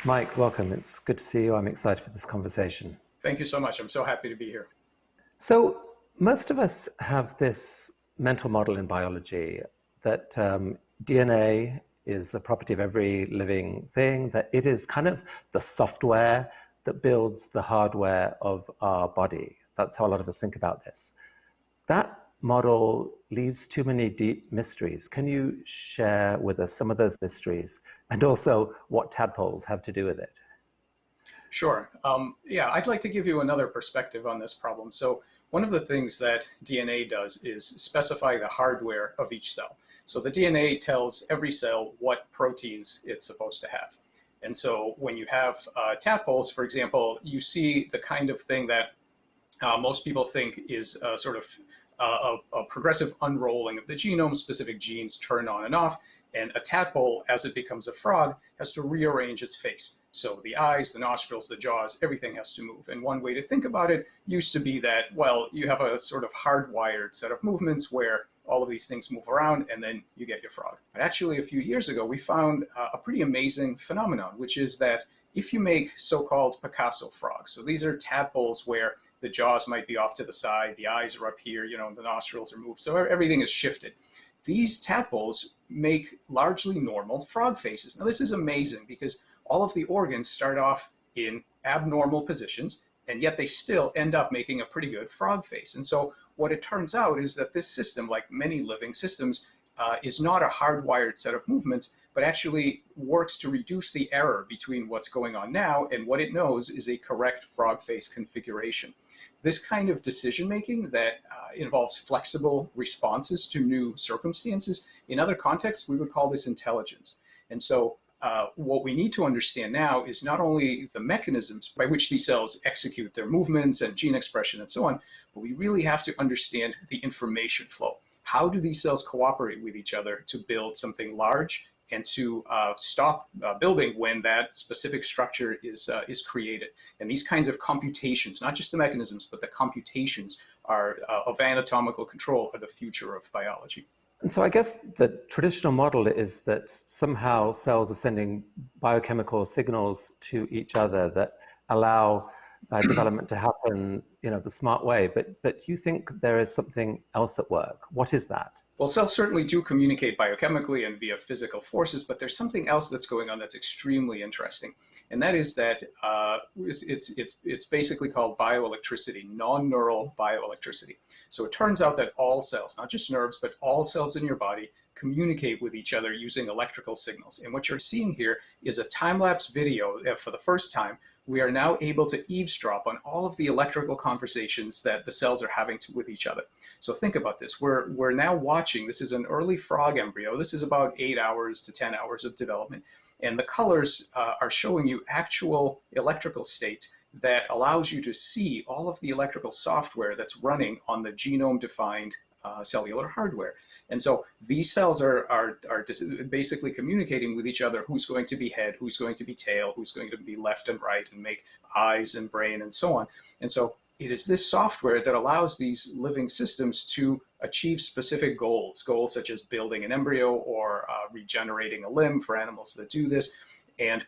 Mike, welcome. It's good to see you. I'm excited for this conversation. Thank you so much. I'm so happy to be here. So, most of us have this mental model in biology that DNA is a property of every living thing, that it is kind of the software that builds the hardware of our body. That's how a lot of us think about this. That model leaves too many deep mysteries. Can you share with us some of those mysteries and also what tadpoles have to do with it? Sure. Yeah, I'd like to give you another perspective on this problem. So one of the things that DNA does is specify the hardware of each cell. So the DNA tells every cell what proteins it's supposed to have. And so when you have tadpoles, for example, you see the kind of thing that most people think is sort of a progressive unrolling of the genome. Specific genes turn on and off, and a tadpole, as it becomes a frog, has to rearrange its face. So the eyes, the nostrils, the jaws, everything has to move. And one way to think about it used to be that, well, you have a sort of hardwired set of movements where all of these things move around and then you get your frog. But actually, a few years ago, we found a pretty amazing phenomenon, which is that if you make so-called Picasso frogs, so these are tadpoles where the jaws might be off to the side, the eyes are up here, the nostrils are moved, so everything is shifted. These tadpoles make largely normal frog faces. Now, this is amazing because all of the organs start off in abnormal positions, and yet they still end up making a pretty good frog face. And so what it turns out is that this system, like many living systems, is not a hardwired set of movements, but actually works to reduce the error between what's going on now and what it knows is a correct frog face configuration. This kind of decision making that involves flexible responses to new circumstances, in other contexts, we would call this intelligence. And so what we need to understand now is not only the mechanisms by which these cells execute their movements and gene expression and so on, but we really have to understand the information flow. How do these cells cooperate with each other to build something large and to stop building when that specific structure is created? And these kinds of computations, not just the mechanisms, but the computations are of anatomical control are the future of biology. And so I guess the traditional model is that somehow cells are sending biochemical signals to each other that allow development to happen, the smart way. But you think there is something else at work. What is that? Well, cells certainly do communicate biochemically and via physical forces, but there's something else that's going on that's extremely interesting. And that is that it's basically called bioelectricity, non-neural bioelectricity. So it turns out that all cells, not just nerves, but all cells in your body communicate with each other using electrical signals. And what you're seeing here is a time-lapse video for the first time. We are now able to eavesdrop on all of the electrical conversations that the cells are having with each other. So think about this. We're now watching, this is an early frog embryo. This is about 8 hours to 10 hours of development. And the colors are showing you actual electrical states that allows you to see all of the electrical software that's running on the genome-defined cellular hardware. And so these cells are basically communicating with each other who's going to be head, who's going to be tail, who's going to be left and right, and make eyes and brain and so on. And so it is this software that allows these living systems to achieve specific goals such as building an embryo or regenerating a limb for animals that do this. And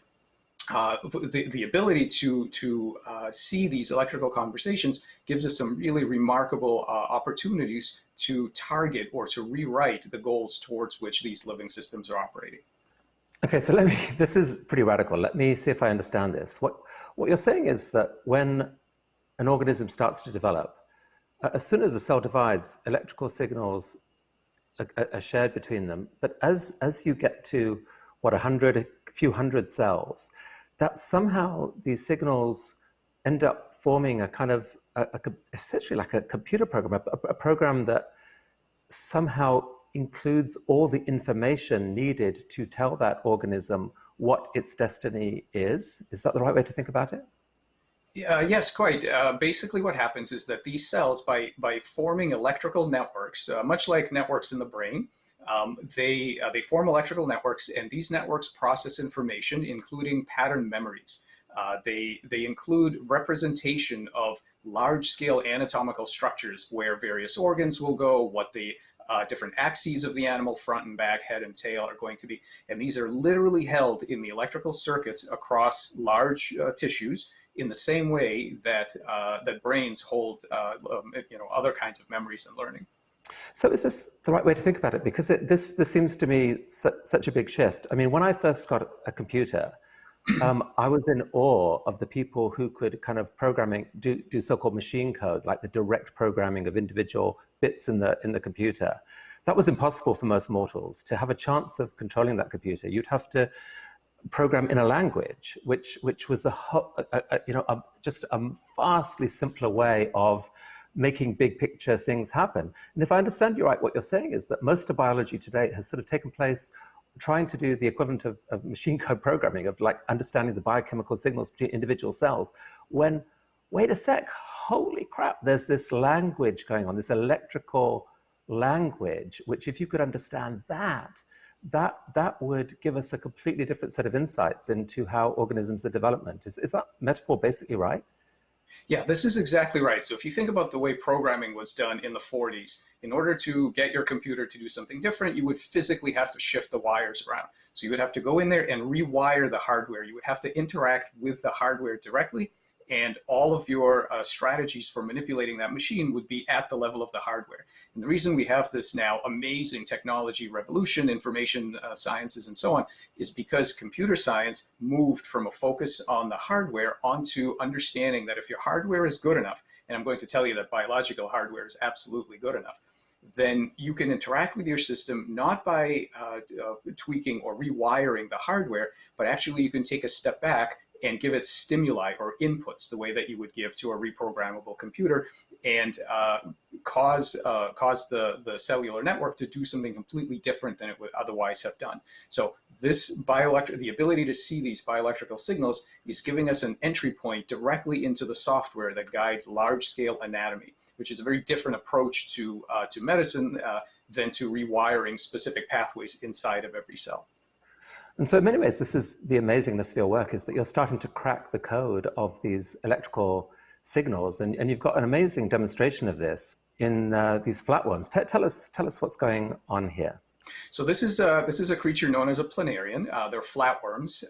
the ability to see these electrical conversations gives us some really remarkable opportunities to target or to rewrite the goals towards which these living systems are operating. Okay, so this is pretty radical. Let me see if I understand this. What you're saying is that when an organism starts to develop, as soon as the cell divides, electrical signals are shared between them. But as you get to, a few hundred cells, that somehow these signals end up forming a kind of, essentially like a computer program, a program that somehow includes all the information needed to tell that organism what its destiny is. Is that the right way to think about it? Yes, quite. Basically what happens is that these cells, by forming electrical networks, much like networks in the brain, they form electrical networks, and these networks process information, including pattern memories. They include representation of large-scale anatomical structures where various organs will go, what the different axes of the animal, front and back, head and tail are going to be, and these are literally held in the electrical circuits across large tissues in the same way that that brains hold, other kinds of memories and learning. So is this the right way to think about it? Because this seems to me such a big shift. I mean, when I first got a computer, I was in awe of the people who could kind of do so-called machine code, like the direct programming of individual bits in the computer. That was impossible for most mortals. To have a chance of controlling that computer, you'd have to program in a language, which was just a vastly simpler way of making big picture things happen. And if I understand you right, what you're saying is that most of biology today has sort of taken place trying to do the equivalent of machine code programming, of like understanding the biochemical signals between individual cells, when, wait a sec, holy crap, there's this language going on, this electrical language, which if you could understand that would give us a completely different set of insights into how organisms are development. Is that metaphor basically right? Yeah, this is exactly right. So if you think about the way programming was done in the 40s, in order to get your computer to do something different, you would physically have to shift the wires around. So you would have to go in there and rewire the hardware. You would have to interact with the hardware directly, and all of your strategies for manipulating that machine would be at the level of the hardware. And the reason we have this now amazing technology revolution, information sciences and so on, is because computer science moved from a focus on the hardware onto understanding that if your hardware is good enough, and I'm going to tell you that biological hardware is absolutely good enough, then you can interact with your system not by tweaking or rewiring the hardware, but actually you can take a step back and give it stimuli or inputs the way that you would give to a reprogrammable computer, and cause the cellular network to do something completely different than it would otherwise have done. So the ability to see these bioelectrical signals is giving us an entry point directly into the software that guides large-scale anatomy, which is a very different approach to medicine than to rewiring specific pathways inside of every cell. And so in many ways, this is the amazingness of your work, is that you're starting to crack the code of these electrical signals. And you've got an amazing demonstration of this in these flatworms. Tell us what's going on here. So this is a creature known as a planarian. They're flatworms.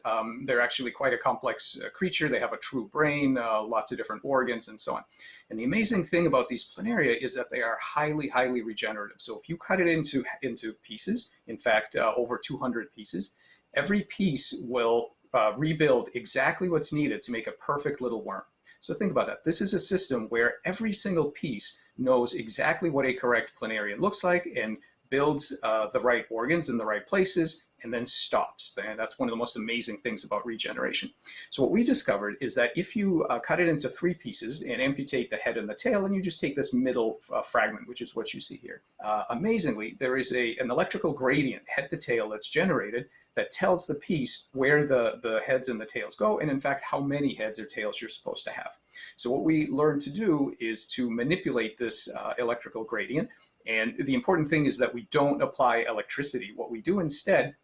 They're actually quite a complex creature. They have a true brain, lots of different organs, and so on. And the amazing thing about these planaria is that they are highly, highly regenerative. So if you cut it into pieces, in fact, over 200 pieces, every piece will rebuild exactly what's needed to make a perfect little worm. So think about that. This is a system where every single piece knows exactly what a correct planarian looks like and builds the right organs in the right places, and then stops. And that's one of the most amazing things about regeneration. So what we discovered is that if you cut it into 3 pieces and amputate the head and the tail, and you just take this middle fragment, which is what you see here, amazingly, there is an electrical gradient, head to tail, that's generated that tells the piece where the heads and the tails go, and in fact, how many heads or tails you're supposed to have. So what we learned to do is to manipulate this electrical gradient. And the important thing is that we don't apply electricity. What we do instead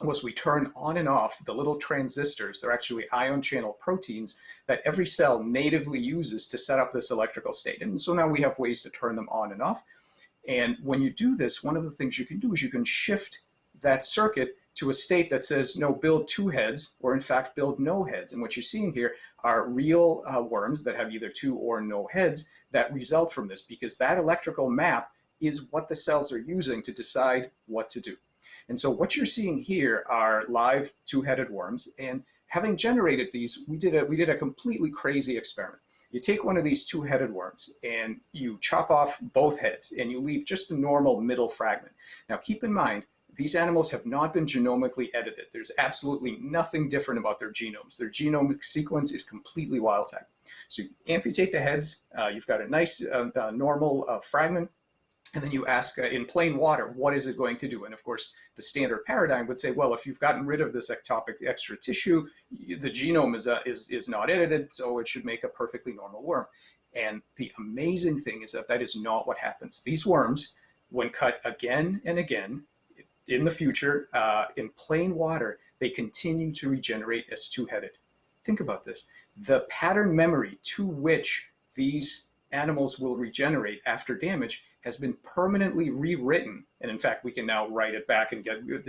was we turn on and off the little transistors. They're actually ion channel proteins that every cell natively uses to set up this electrical state. And so now we have ways to turn them on and off. And when you do this, one of the things you can do is you can shift that circuit to a state that says, no, build 2 heads, or in fact, build no heads. And what you're seeing here are real worms that have either 2 or no heads that result from this, because that electrical map is what the cells are using to decide what to do. And so what you're seeing here are live 2-headed worms. And having generated these, we did a completely crazy experiment. You take one of these 2-headed worms and you chop off both heads and you leave just a normal middle fragment. Now keep in mind, these animals have not been genomically edited. There's absolutely nothing different about their genomes. Their genomic sequence is completely wild type. So you amputate the heads, you've got a nice normal fragment, and then you ask in plain water, what is it going to do? And of course, the standard paradigm would say, well, if you've gotten rid of this ectopic extra tissue, the genome is not edited, so it should make a perfectly normal worm. And the amazing thing is that that is not what happens. These worms, when cut again and again, in the future, in plain water, they continue to regenerate as 2-headed. Think about this. The pattern memory to which these animals will regenerate after damage has been permanently rewritten. And in fact, we can now write it back and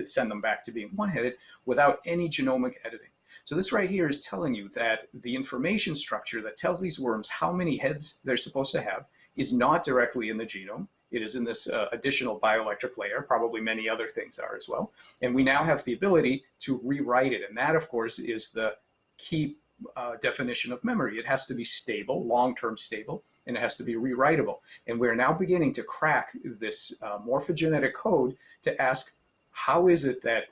send them back to being one-headed without any genomic editing. So this right here is telling you that the information structure that tells these worms how many heads they're supposed to have is not directly in the genome. It is in this additional bioelectric layer. Probably many other things are as well. And we now have the ability to rewrite it. And that, of course, is the key definition of memory. It has to be stable, long-term stable, and it has to be rewritable. And we're now beginning to crack this morphogenetic code to ask, how is it that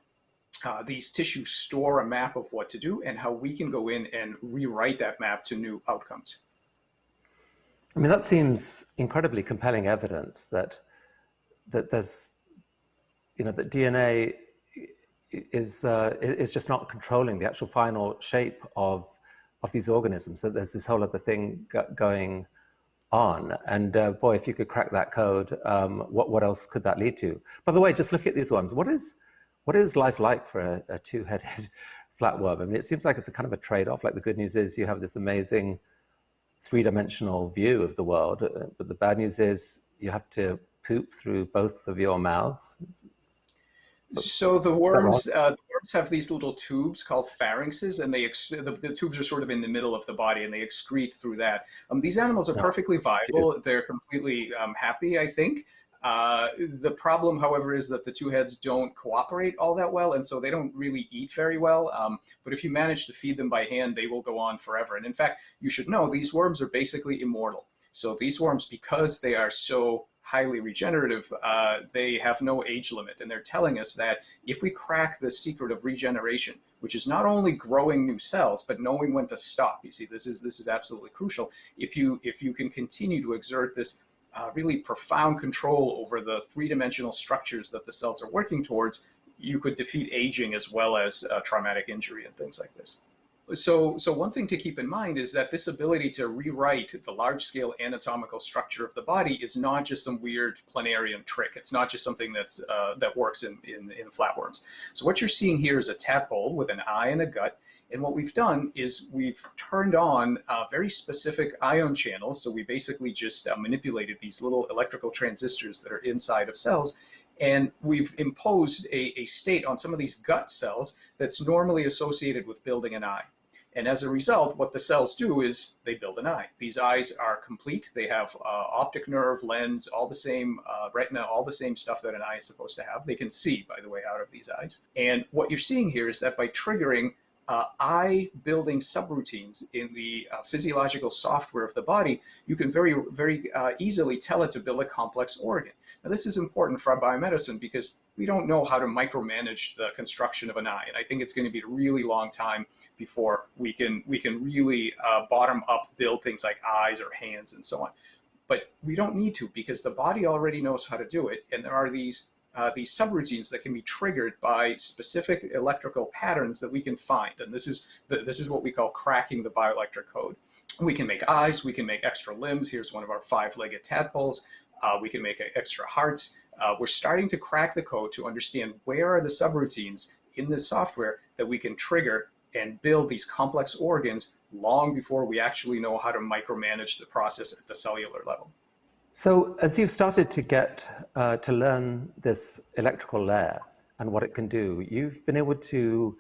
these tissues store a map of what to do, and how we can go in and rewrite that map to new outcomes. I mean, that seems incredibly compelling evidence that there's, that DNA is just not controlling the actual final shape of these organisms. That there's this whole other thing going on. And boy, if you could crack that code, what else could that lead to? By the way, just look at these worms. What is life like for a two-headed flatworm? I mean, it seems like it's a kind of a trade-off. Like, the good news is you have this amazing three-dimensional view of the world, but the bad news is you have to poop through both of your mouths. So the worms have these little tubes called pharynxes, and the tubes are sort of in the middle of the body, and they excrete through that. These animals are perfectly viable. They're completely happy, I think. The problem, however, is that the two heads don't cooperate all that well, and so they don't really eat very well. But if you manage to feed them by hand, they will go on forever. And in fact, you should know these worms are basically immortal. So these worms, because they are so highly regenerative, they have no age limit. And they're telling us that if we crack the secret of regeneration, which is not only growing new cells, but knowing when to stop. You see, this is absolutely crucial. If you can continue to exert this really profound control over the three-dimensional structures that the cells are working towards, you could defeat aging as well as traumatic injury and things like this. So one thing to keep in mind is that this ability to rewrite the large-scale anatomical structure of the body is not just some weird planarian trick. It's not just something that works in flatworms. So what you're seeing here is a tadpole with an eye and a gut. And what we've done is we've turned on very specific ion channels. So we basically just manipulated these little electrical transistors that are inside of cells. And we've imposed a state on some of these gut cells that's normally associated with building an eye. And as a result, what the cells do is they build an eye. These eyes are complete. They have optic nerve, lens, all the same retina, all the same stuff that an eye is supposed to have. They can see, by the way, out of these eyes. And what you're seeing here is that by triggering eye-building subroutines in the physiological software of the body, you can very, very easily tell it to build a complex organ. Now, this is important for biomedicine because we don't know how to micromanage the construction of an eye, and I think it's going to be a really long time before we can really bottom-up build things like eyes or hands and so on. But we don't need to, because the body already knows how to do it, and there are these subroutines that can be triggered by specific electrical patterns that we can find. And this is what we call cracking the bioelectric code. We can make eyes, we can make extra limbs. Here's one of our 5-legged tadpoles. We can make extra hearts. We're starting to crack the code to understand where are the subroutines in this software that we can trigger and build these complex organs long before we actually know how to micromanage the process at the cellular level. So as you've started to get to learn this electrical layer and what it can do, you've been able to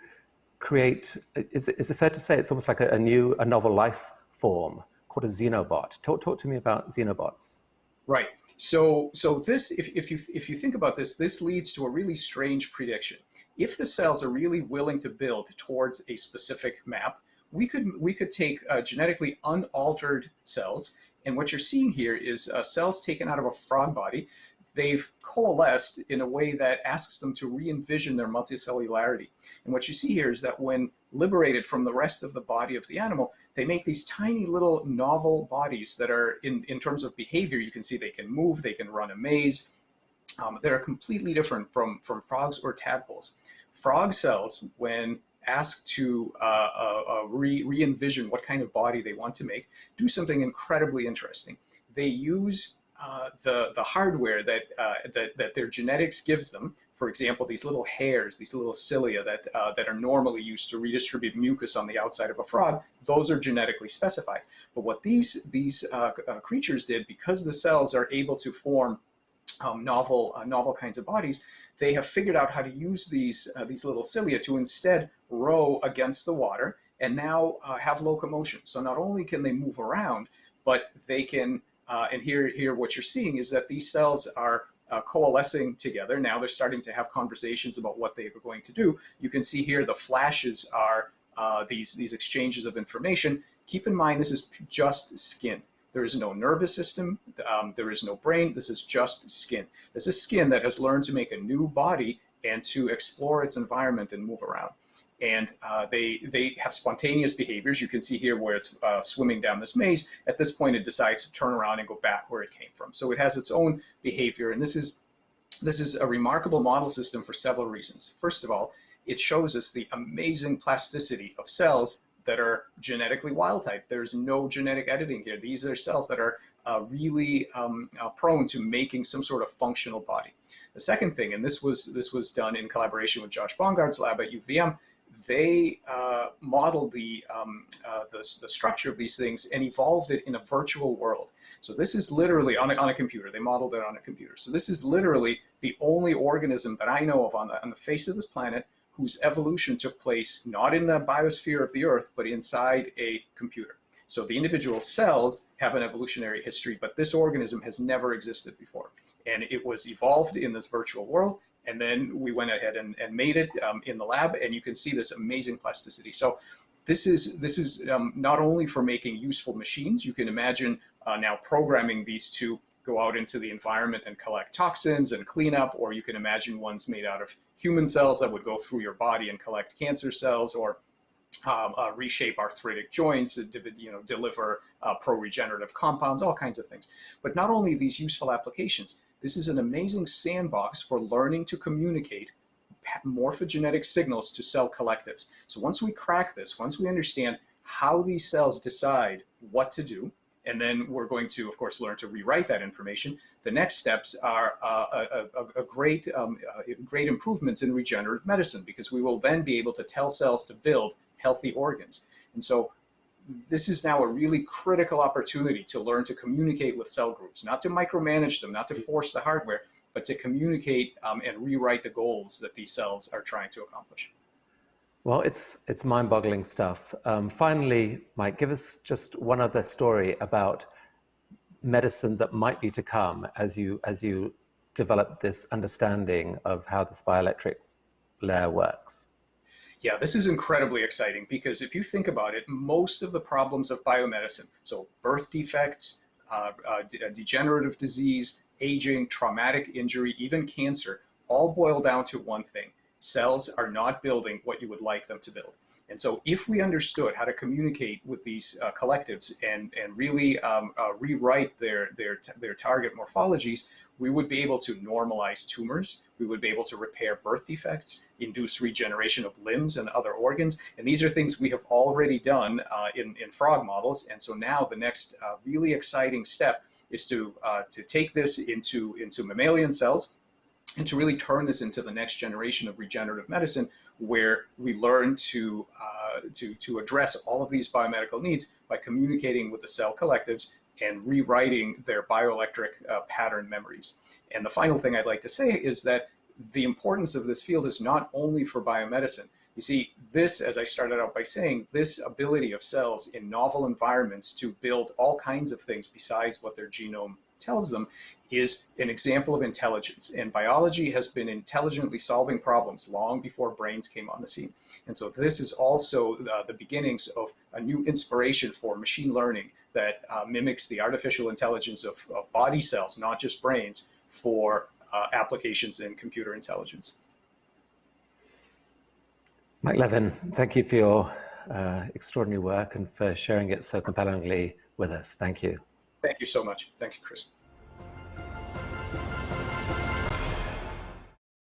create, is it fair to say it's almost like a novel life form called a xenobot? Talk to me about xenobots. Right. So this, if you think about this, this leads to a really strange prediction. If the cells are really willing to build towards a specific map, we could take genetically unaltered cells. And what you're seeing here is cells taken out of a frog body. They've coalesced in a way that asks them to re-envision their multicellularity. And what you see here is that when liberated from the rest of the body of the animal, they make these tiny little novel bodies that are, in terms of behavior, you can see they can move, they can run a maze. They're completely different from frogs or tadpoles. Frog cells, when asked to re-envision what kind of body they want to make, do something incredibly interesting. They use the hardware that their genetics gives them. For example, these little hairs, these little cilia that are normally used to redistribute mucus on the outside of a frog, those are genetically specified. But what these creatures did, because the cells are able to form novel kinds of bodies, they have figured out how to use these little cilia to instead row against the water and now have locomotion. So not only can they move around, but they can. And here, what you're seeing is that these cells are coalescing together. Now they're starting to have conversations about what they are going to do. You can see here the flashes are these exchanges of information. Keep in mind, this is just skin. There is no nervous system. There is no brain. This is just skin. This is skin that has learned to make a new body and to explore its environment and move around. And they have spontaneous behaviors. You can see here where it's swimming down this maze. At this point, it decides to turn around and go back where it came from. So it has its own behavior. And this is a remarkable model system for several reasons. First of all, it shows us the amazing plasticity of cells that are genetically wild type. There's no genetic editing here. These are cells that are really prone to making some sort of functional body. The second thing, and this was done in collaboration with Josh Bongard's lab at UVM, they modeled the structure of these things and evolved it in a virtual world. So this is literally on a computer. They modeled it on a computer. So this is literally the only organism that I know of on the face of this planet whose evolution took place not in the biosphere of the Earth, but inside a computer. So the individual cells have an evolutionary history, but this organism has never existed before. And it was evolved in this virtual world. And then we went ahead and made it in the lab, and you can see this amazing plasticity. So this is not only for making useful machines. You can imagine now programming these to go out into the environment and collect toxins and clean up, or you can imagine ones made out of human cells that would go through your body and collect cancer cells, or reshape arthritic joints, deliver pro-regenerative compounds, all kinds of things. But not only these useful applications, this is an amazing sandbox for learning to communicate morphogenetic signals to cell collectives. So once we crack this, once we understand how these cells decide what to do, and then we're going to, of course, learn to rewrite that information. The next steps are great improvements in regenerative medicine, because we will then be able to tell cells to build healthy organs. And so this is now a really critical opportunity to learn to communicate with cell groups, not to micromanage them, not to force the hardware, but to communicate and rewrite the goals that these cells are trying to accomplish. Well, it's mind-boggling stuff. Finally, Mike, give us just one other story about medicine that might be to come as you develop this understanding of how this bioelectric layer works. Yeah, this is incredibly exciting, because if you think about it, most of the problems of biomedicine, so birth defects, degenerative disease, aging, traumatic injury, even cancer, all boil down to one thing. Cells are not building what you would like them to build. And so if we understood how to communicate with these collectives and really rewrite their target morphologies, we would be able to normalize tumors. We would be able to repair birth defects, induce regeneration of limbs and other organs. And these are things we have already done in frog models. And so now the next really exciting step is to take this into mammalian cells, and to really turn this into the next generation of regenerative medicine, where we learn to address all of these biomedical needs by communicating with the cell collectives and rewriting their bioelectric pattern memories. And the final thing I'd like to say is that the importance of this field is not only for biomedicine. You see, this, as I started out by saying, this ability of cells in novel environments to build all kinds of things besides what their genome tells them is an example of intelligence. And biology has been intelligently solving problems long before brains came on the scene. And so this is also the beginnings of a new inspiration for machine learning that mimics the artificial intelligence of body cells, not just brains, for applications in computer intelligence. Mike Levin, thank you for your extraordinary work and for sharing it so compellingly with us. Thank you. Thank you so much. Thank you, Chris.